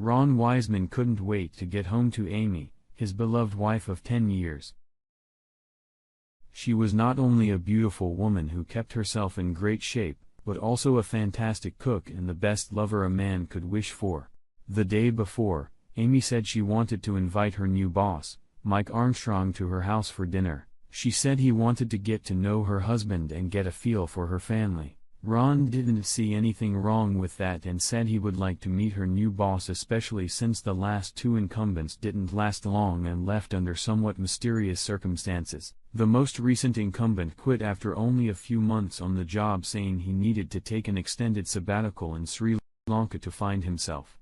Ron Wiseman couldn't wait to get home to Amy, his beloved wife of 10 years. She was not only a beautiful woman who kept herself in great shape, but also a fantastic cook and the best lover a man could wish for. The day before, Amy said she wanted to invite her new boss, Mike Armstrong, to her house for dinner. She said he wanted to get to know her husband and get a feel for her family. Ron didn't see anything wrong with that and said he would like to meet her new boss, especially since the last two incumbents didn't last long and left under somewhat mysterious circumstances. The most recent incumbent quit after only a few months on the job, saying he needed to take an extended sabbatical in Sri Lanka to find himself.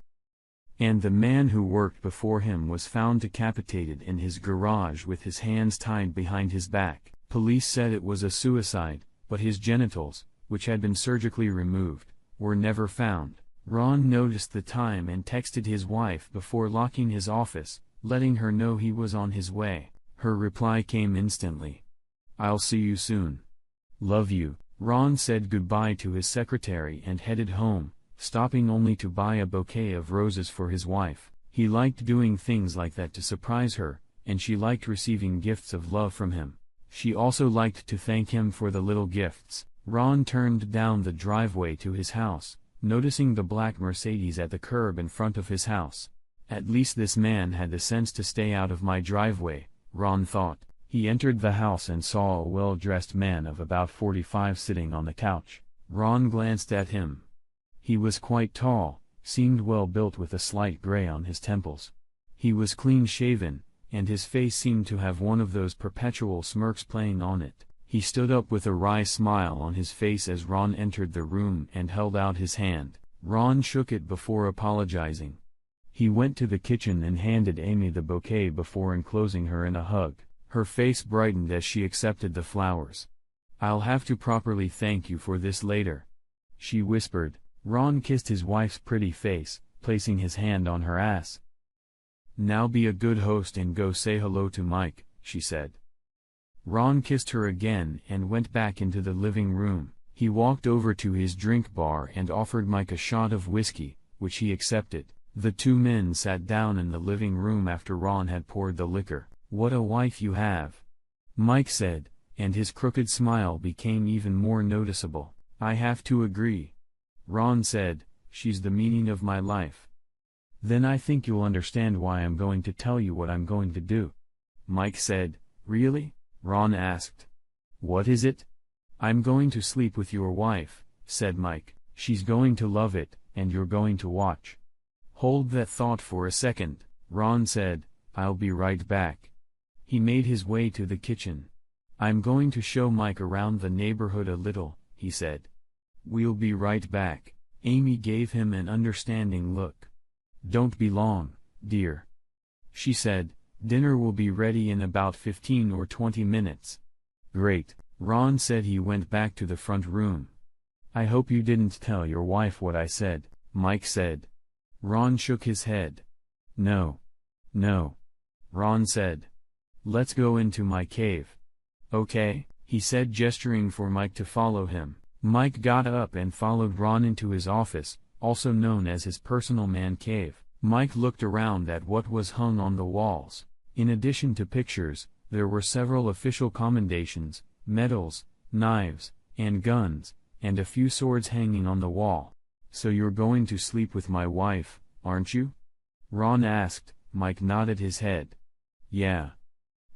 And the man who worked before him was found decapitated in his garage with his hands tied behind his back. Police said it was a suicide, but his genitals, which had been surgically removed, were never found. Ron noticed the time and texted his wife before locking his office, letting her know he was on his way. Her reply came instantly. "I'll see you soon. Love you." Ron said goodbye to his secretary and headed home, stopping only to buy a bouquet of roses for his wife. He liked doing things like that to surprise her, and she liked receiving gifts of love from him. She also liked to thank him for the little gifts. Ron turned down the driveway to his house, noticing the black Mercedes at the curb in front of his house. "At least this man had the sense to stay out of my driveway," Ron thought. He entered the house and saw a well-dressed man of about 45 sitting on the couch. Ron glanced at him. He was quite tall, seemed well built with a slight gray on his temples. He was clean-shaven, and his face seemed to have one of those perpetual smirks playing on it. He stood up with a wry smile on his face as Ron entered the room and held out his hand. Ron shook it before apologizing. He went to the kitchen and handed Amy the bouquet before enclosing her in a hug. Her face brightened as she accepted the flowers. "I'll have to properly thank you for this later," she whispered. Ron kissed his wife's pretty face, placing his hand on her ass. "Now be a good host and go say hello to Mike," she said. Ron kissed her again and went back into the living room. He walked over to his drink bar and offered Mike a shot of whiskey, which he accepted. The two men sat down in the living room after Ron had poured the liquor. "What a wife you have," Mike said, and his crooked smile became even more noticeable. "I have to agree," Ron said. "She's the meaning of my life." "Then I think you'll understand why I'm going to tell you what I'm going to do," Mike said. "Really?" Ron asked. "What is it?" "I'm going to sleep with your wife," said Mike. "She's going to love it, and you're going to watch." "Hold that thought for a second," Ron said. "I'll be right back." He made his way to the kitchen. "I'm going to show Mike around the neighborhood a little," he said. "We'll be right back." Amy gave him an understanding look. "Don't be long, dear," she said. "Dinner will be ready in about 15 or 20 minutes. "Great," Ron said. He went back to the front room. "I hope you didn't tell your wife what I said," Mike said. Ron shook his head. No, Ron said. "Let's go into my cave." "Okay," he said, gesturing for Mike to follow him. Mike got up and followed Ron into his office, also known as his personal man cave. Mike looked around at what was hung on the walls. In addition to pictures, there were several official commendations, medals, knives, and guns, and a few swords hanging on the wall. "So you're going to sleep with my wife, aren't you?" Ron asked. Mike nodded his head. "Yeah.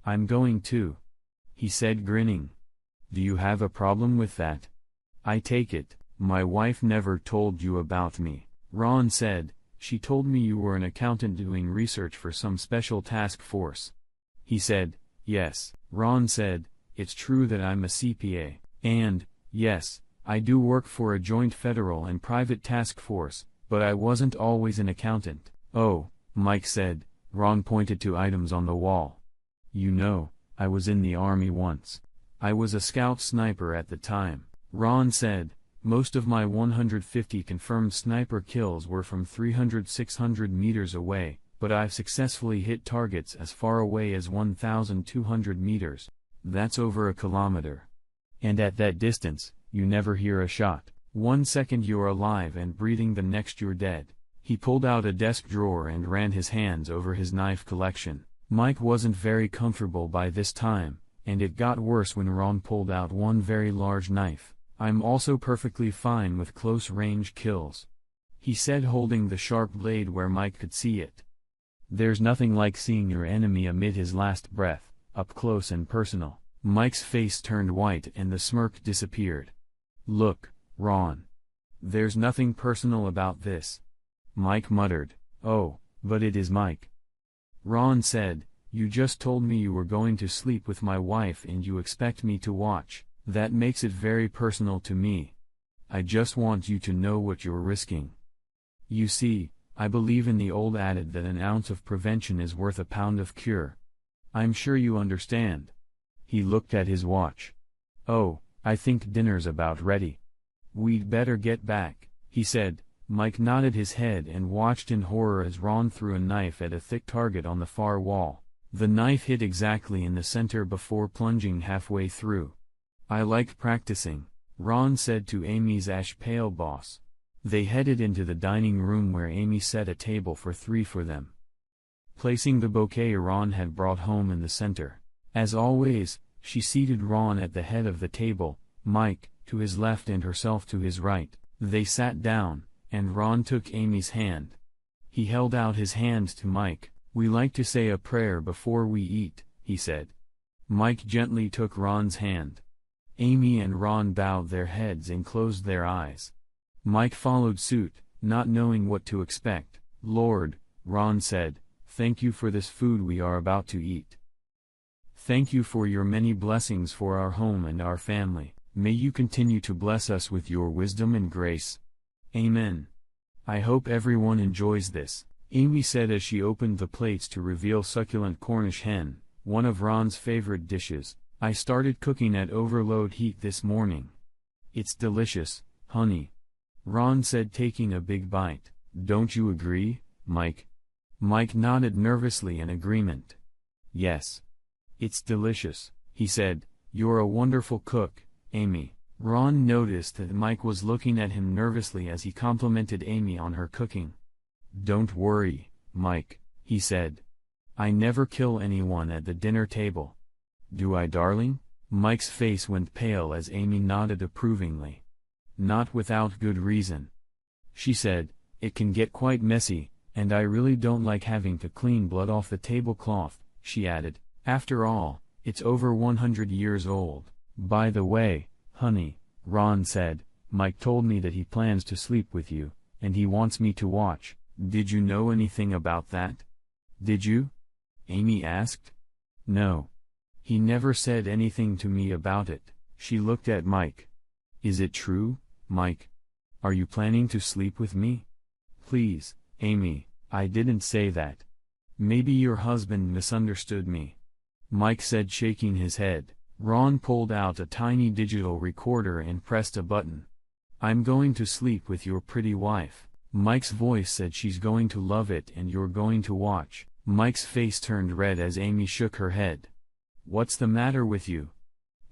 I'm going to," he said, grinning. "Do you have a problem with that?" "I take it, my wife never told you about me," Ron said. "She told me you were an accountant doing research for some special task force." He said. "Yes," Ron said, "it's true that I'm a CPA, and, yes, I do work for a joint federal and private task force, but I wasn't always an accountant." "Oh," Mike said. Ron pointed to items on the wall. "You know, I was in the army once. I was a scout sniper at the time," Ron said. "Most of my 150 confirmed sniper kills were from 300-600 meters away, but I've successfully hit targets as far away as 1,200 meters. That's over a kilometer. And at that distance, you never hear a shot. 1 second you're alive and breathing, the next you're dead." He pulled out a desk drawer and ran his hands over his knife collection. Mike wasn't very comfortable by this time, and it got worse when Ron pulled out one very large knife. "I'm also perfectly fine with close-range kills," he said, holding the sharp blade where Mike could see it. "There's nothing like seeing your enemy amid his last breath, up close and personal." Mike's face turned white and the smirk disappeared. "Look, Ron. There's nothing personal about this," Mike muttered. "Oh, but it is, Mike." Ron said, "You just told me you were going to sleep with my wife and you expect me to watch. That makes it very personal to me. I just want you to know what you're risking. You see, I believe in the old adage that an ounce of prevention is worth a pound of cure. I'm sure you understand." He looked at his watch. "Oh, I think dinner's about ready. We'd better get back," he said. Mike nodded his head and watched in horror as Ron threw a knife at a thick target on the far wall. The knife hit exactly in the center before plunging halfway through. "I like practicing," Ron said to Amy's ash-pale boss. They headed into the dining room where Amy set a table for three for them, placing the bouquet Ron had brought home in the center. As always, she seated Ron at the head of the table, Mike to his left and herself to his right. They sat down, and Ron took Amy's hand. He held out his hand to Mike. "We like to say a prayer before we eat," he said. Mike gently took Ron's hand. Amy and Ron bowed their heads and closed their eyes. Mike followed suit, not knowing what to expect. "Lord," Ron said, "thank you for this food we are about to eat. Thank you for your many blessings for our home and our family. May you continue to bless us with your wisdom and grace. Amen. I hope everyone enjoys this," Amy said as she opened the plates to reveal succulent Cornish hen, one of Ron's favorite dishes. "I started cooking at overload heat this morning. It's delicious, honey," Ron said, taking a big bite. "Don't you agree, Mike?" Mike nodded nervously in agreement. "Yes. It's delicious," he said. "You're a wonderful cook, Amy." Ron noticed that Mike was looking at him nervously as he complimented Amy on her cooking. "Don't worry, Mike," he said. "I never kill anyone at the dinner table. Do I, darling?" Mike's face went pale as Amy nodded approvingly. "Not without good reason," she said. "It can get quite messy, and I really don't like having to clean blood off the tablecloth," she added. "After all, it's over 100 years old." "By the way, honey," Ron said, "Mike told me that he plans to sleep with you, and he wants me to watch. Did you know anything about that?" "Did you?" Amy asked. "No. He never said anything to me about it." She looked at Mike. "Is it true, Mike? Are you planning to sleep with me?" "Please, Amy, I didn't say that. Maybe your husband misunderstood me," Mike said, shaking his head. Ron pulled out a tiny digital recorder and pressed a button. "I'm going to sleep with your pretty wife." Mike's voice said, "She's going to love it and you're going to watch." Mike's face turned red as Amy shook her head. "What's the matter with you?"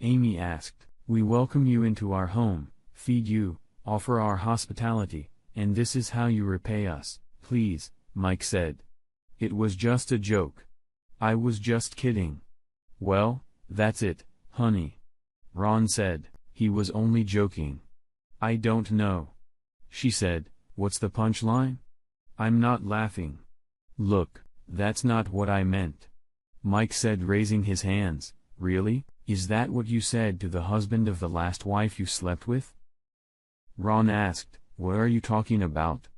Amy asked. "We welcome you into our home, feed you, offer our hospitality, and this is how you repay us." "Please," Mike said. "It was just a joke. I was just kidding." "Well, that's it, honey," Ron said. "He was only joking." "I don't know," she said. "What's the punchline?" "I'm not laughing." "Look, that's not what I meant," Mike said, raising his hands. "Really? Is that what you said to the husband of the last wife you slept with?" Ron asked. "What are you talking about?"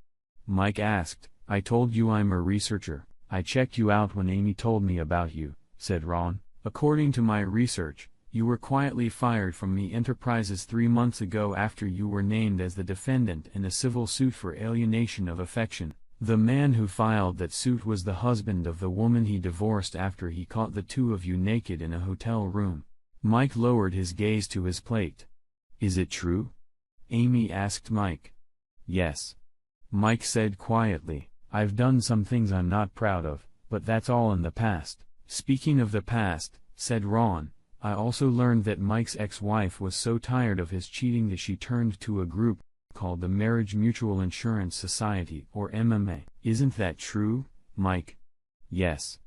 Mike asked. "I told you I'm a researcher. I checked you out when Amy told me about you," said Ron. "According to my research, you were quietly fired from Me Enterprises 3 months ago after you were named as the defendant in a civil suit for alienation of affection. The man who filed that suit was the husband of the woman he divorced after he caught the two of you naked in a hotel room." Mike lowered his gaze to his plate. "Is it true?" Amy asked Mike. "Yes," Mike said quietly. "I've done some things I'm not proud of, but that's all in the past." "Speaking of the past," said Ron, "I also learned that Mike's ex-wife was so tired of his cheating that she turned to a group called the Marriage Mutual Insurance Society, or MMA. Isn't that true, Mike? Yes.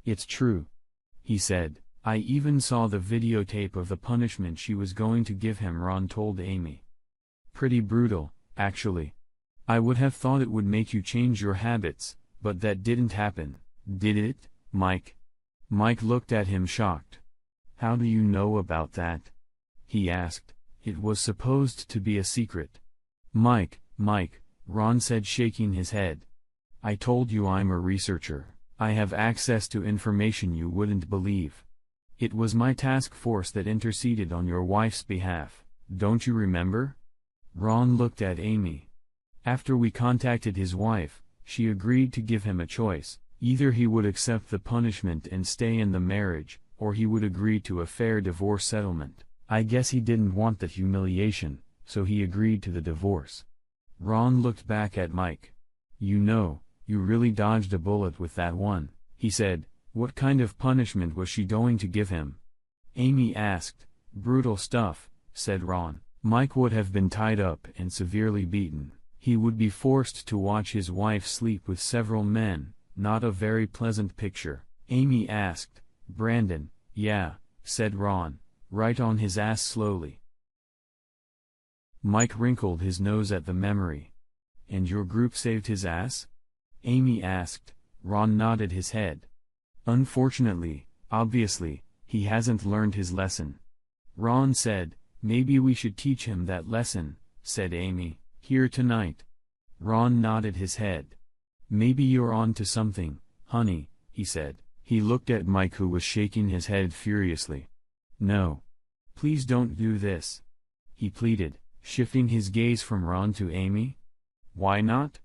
It's true. He said. I even saw the videotape of the punishment she was going to give him, Ron told Amy. Pretty brutal, actually. I would have thought it would make you change your habits, but that didn't happen, did it, Mike? Mike looked at him shocked. How do you know about that? He asked. It was supposed to be a secret. Mike, Ron said, shaking his head. I told you I'm a researcher. I have access to information you wouldn't believe. It was my task force that interceded on your wife's behalf, don't you remember? Ron looked at Amy. After we contacted his wife, she agreed to give him a choice. Either he would accept the punishment and stay in the marriage, or he would agree to a fair divorce settlement. I guess he didn't want the humiliation, so he agreed to the divorce. Ron looked back at Mike. You know, you really dodged a bullet with that one, he said. What kind of punishment was she going to give him? Amy asked. Brutal stuff, said Ron. Mike would have been tied up and severely beaten. He would be forced to watch his wife sleep with several men, not a very pleasant picture. Amy asked. Brandon, yeah, said Ron, right on his ass slowly. Mike wrinkled his nose at the memory. And your group saved his ass? Amy asked. Ron nodded his head. Unfortunately, obviously, he hasn't learned his lesson. Ron said. Maybe we should teach him that lesson, said Amy, here tonight. Ron nodded his head. Maybe you're on to something, honey, he said. He looked at Mike, who was shaking his head furiously. No. Please don't do this, he pleaded, shifting his gaze from Ron to Amy. Why not?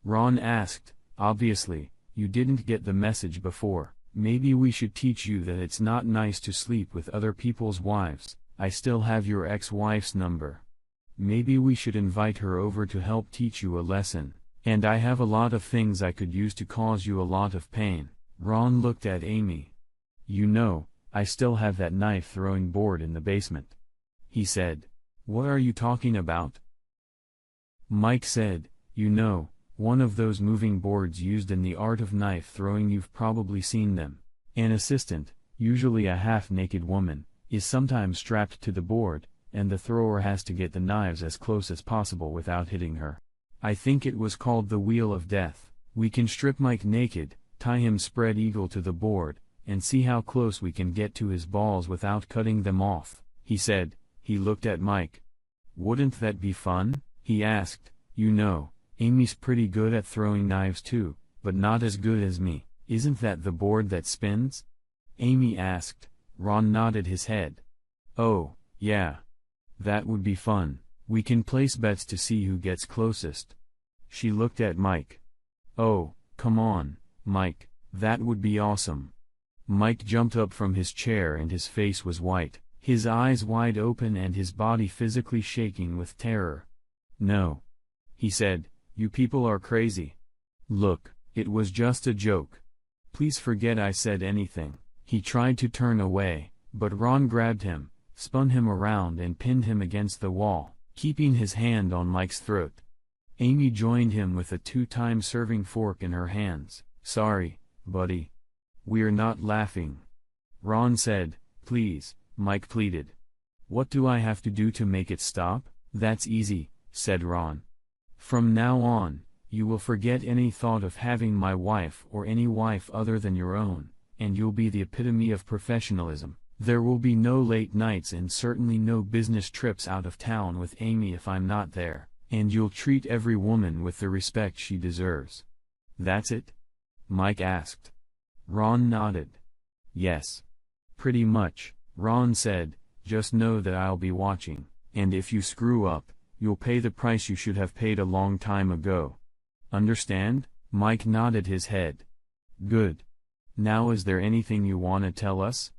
Ron asked. Obviously, you didn't get the message before. Maybe we should teach you that it's not nice to sleep with other people's wives. I still have your ex-wife's number. Maybe we should invite her over to help teach you a lesson. And I have a lot of things I could use to cause you a lot of pain. Ron looked at Amy. You know, I still have that knife-throwing board in the basement, he said. What are you talking about? Mike said. You know, one of those moving boards used in the art of knife-throwing. You've probably seen them. An assistant, usually a half-naked woman, is sometimes strapped to the board, and the thrower has to get the knives as close as possible without hitting her. I think it was called the Wheel of Death. We can strip Mike naked, tie him spread eagle to the board, and see how close we can get to his balls without cutting them off, he said. He looked at Mike. Wouldn't that be fun? He asked. You know, Amy's pretty good at throwing knives too, but not as good as me. Isn't that the board that spins? Amy asked. Ron nodded his head. Oh, yeah. That would be fun. We can place bets to see who gets closest. She looked at Mike. Oh, come on, Mike, that would be awesome. Mike jumped up from his chair and his face was white, his eyes wide open and his body physically shaking with terror. No, he said, you people are crazy. Look, it was just a joke. Please forget I said anything. He tried to turn away, but Ron grabbed him, spun him around and pinned him against the wall, keeping his hand on Mike's throat. Amy joined him with a 2-time serving fork in her hands. Sorry, buddy. We're not laughing. Ron said. Please, Mike pleaded. What do I have to do to make it stop? That's easy, said Ron. From now on, you will forget any thought of having my wife or any wife other than your own, and you'll be the epitome of professionalism. There will be no late nights and certainly no business trips out of town with Amy if I'm not there, and you'll treat every woman with the respect she deserves. That's it? Mike asked. Ron nodded. Yes. Pretty much, Ron said. Just know that I'll be watching, and if you screw up, you'll pay the price you should have paid a long time ago. Understand? Mike nodded his head. Good. Now is there anything you want to tell us?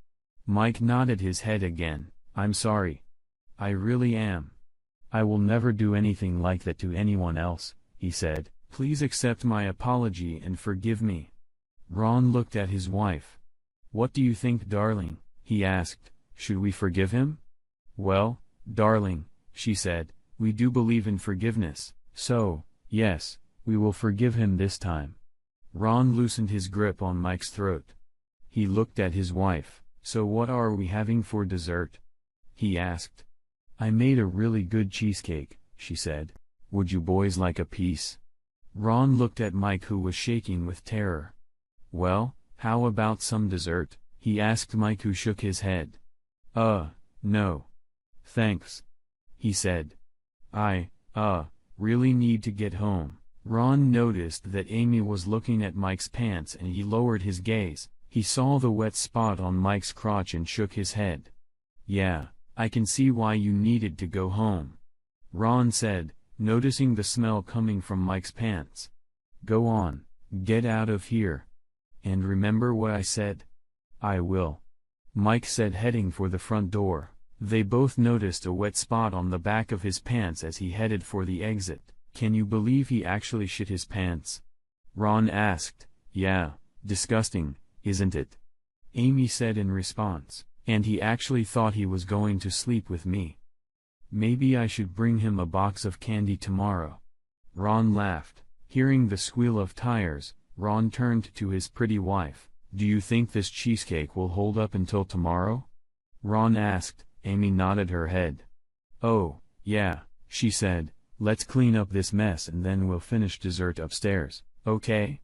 Mike nodded his head again. I'm sorry. I really am. I will never do anything like that to anyone else, he said. Please accept my apology and forgive me. Ron looked at his wife. What do you think, darling? He asked. Should we forgive him? Well, darling, she said, we do believe in forgiveness, so, yes, we will forgive him this time. Ron loosened his grip on Mike's throat. He looked at his wife. So what are we having for dessert? He asked. I made a really good cheesecake, she said. Would you boys like a piece? Ron looked at Mike, who was shaking with terror. Well, how about some dessert? He asked Mike, who shook his head. No. Thanks. He said. I really need to get home. Ron noticed that Amy was looking at Mike's pants and he lowered his gaze. He saw the wet spot on Mike's crotch and shook his head. Yeah, I can see why you needed to go home, Ron said, noticing the smell coming from Mike's pants. Go on, get out of here. And remember what I said? I will, Mike said, heading for the front door. They both noticed a wet spot on the back of his pants as he headed for the exit. Can you believe he actually shit his pants? Ron asked. Yeah, disgusting, isn't it? Amy said in response, and he actually thought he was going to sleep with me. Maybe I should bring him a box of candy tomorrow. Ron laughed. Hearing the squeal of tires, Ron turned to his pretty wife. Do you think this cheesecake will hold up until tomorrow? Ron asked. Amy nodded her head. Oh, yeah, she said, let's clean up this mess and then we'll finish dessert upstairs, okay?